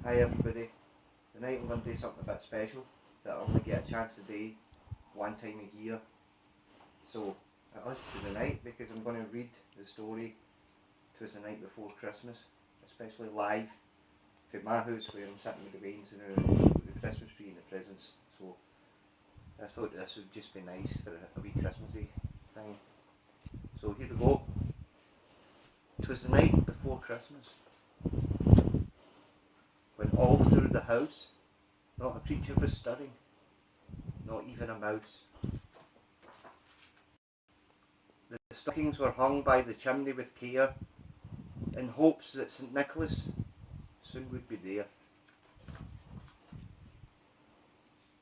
Hi everybody. Tonight I'm going to do something a bit special that I only get a chance to do one time a year. So it is to the night because I'm going to read the story "'Twas the Night Before Christmas," especially live from my house where I'm sitting with the wains and the Christmas tree and the presents. So I thought this would just be nice for a wee Christmassy thing. So here we go. "'Twas the night before Christmas, when all through the house not a creature was stirring, not even a mouse. The stockings were hung by the chimney with care, in hopes that St. Nicholas soon would be there.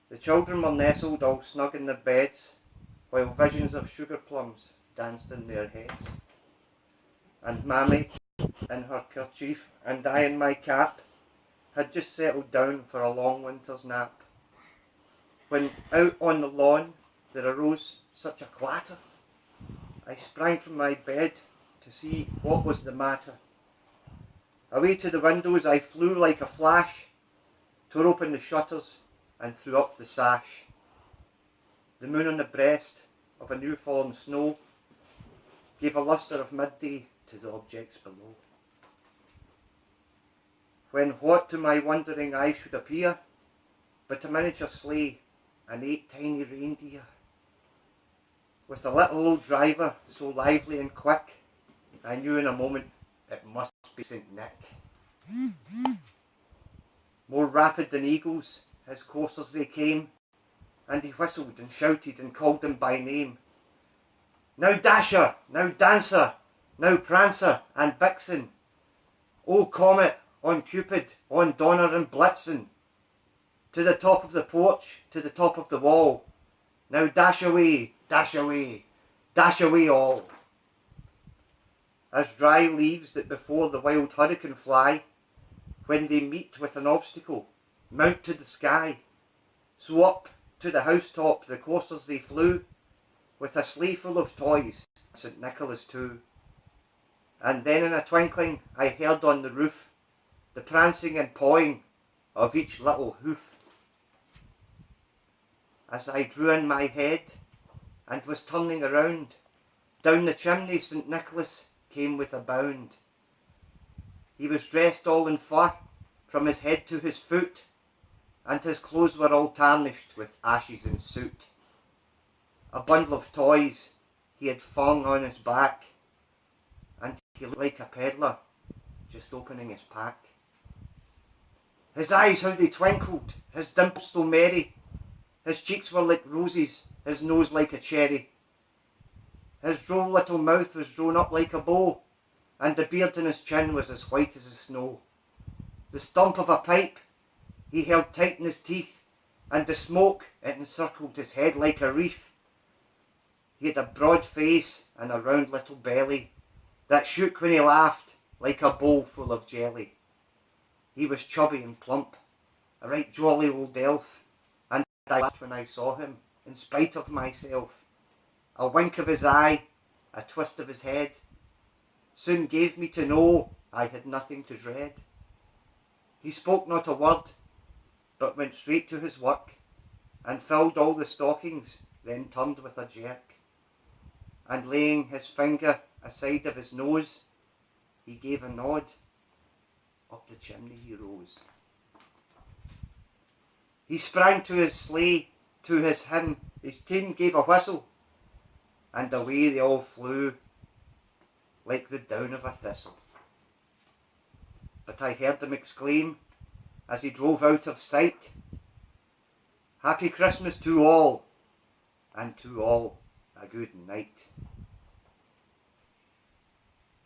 The children were nestled all snug in their beds, while visions of sugar plums danced in their heads. And Mammy, in her kerchief, and I in my cap, had just settled down for a long winter's nap, when out on the lawn there arose such a clatter. I sprang from my bed to see what was the matter. Away to the windows I flew like a flash, tore open the shutters and threw up the sash. The moon on the breast of a new fallen snow gave a lustre of midday to the objects below. When what to my wondering eye should appear but a miniature sleigh and 8 tiny reindeer, with a little old driver so lively and quick, I knew in a moment it must be St. Nick. More rapid than eagles his coursers they came, and he whistled and shouted and called them by name. Now Dasher, now Dancer, now Prancer and Vixen, O Comet, on Cupid, on Donner and Blitzen, to the top of the porch, to the top of the wall, now dash away, dash away, dash away all. As dry leaves that before the wild hurricane fly, when they meet with an obstacle, mount to the sky, so up to the housetop the coursers they flew, with a sleigh full of toys, St. Nicholas too. And then in a twinkling I heard on the roof the prancing and pawing of each little hoof. As I drew in my head and was turning around, down the chimney St. Nicholas came with a bound. He was dressed all in fur from his head to his foot, and his clothes were all tarnished with ashes and soot. A bundle of toys he had flung on his back, and he looked like a peddler just opening his pack. His eyes, how they twinkled, his dimples so merry, his cheeks were like roses, his nose like a cherry. His droll little mouth was drawn up like a bow, and the beard in his chin was as white as the snow. The stump of a pipe he held tight in his teeth, and the smoke it encircled his head like a wreath. He had a broad face and a round little belly that shook when he laughed like a bowl full of jelly. He was chubby and plump, a right jolly old elf, and I laughed when I saw him, in spite of myself. A wink of his eye, a twist of his head, soon gave me to know I had nothing to dread. He spoke not a word, but went straight to his work, and filled all the stockings, then turned with a jerk. And laying his finger aside of his nose, he gave a nod. Up the chimney he rose. He sprang to his sleigh, to his hymn, his team gave a whistle, and away they all flew, like the down of a thistle. But I heard them exclaim, as he drove out of sight, Happy Christmas to all, and to all a good night.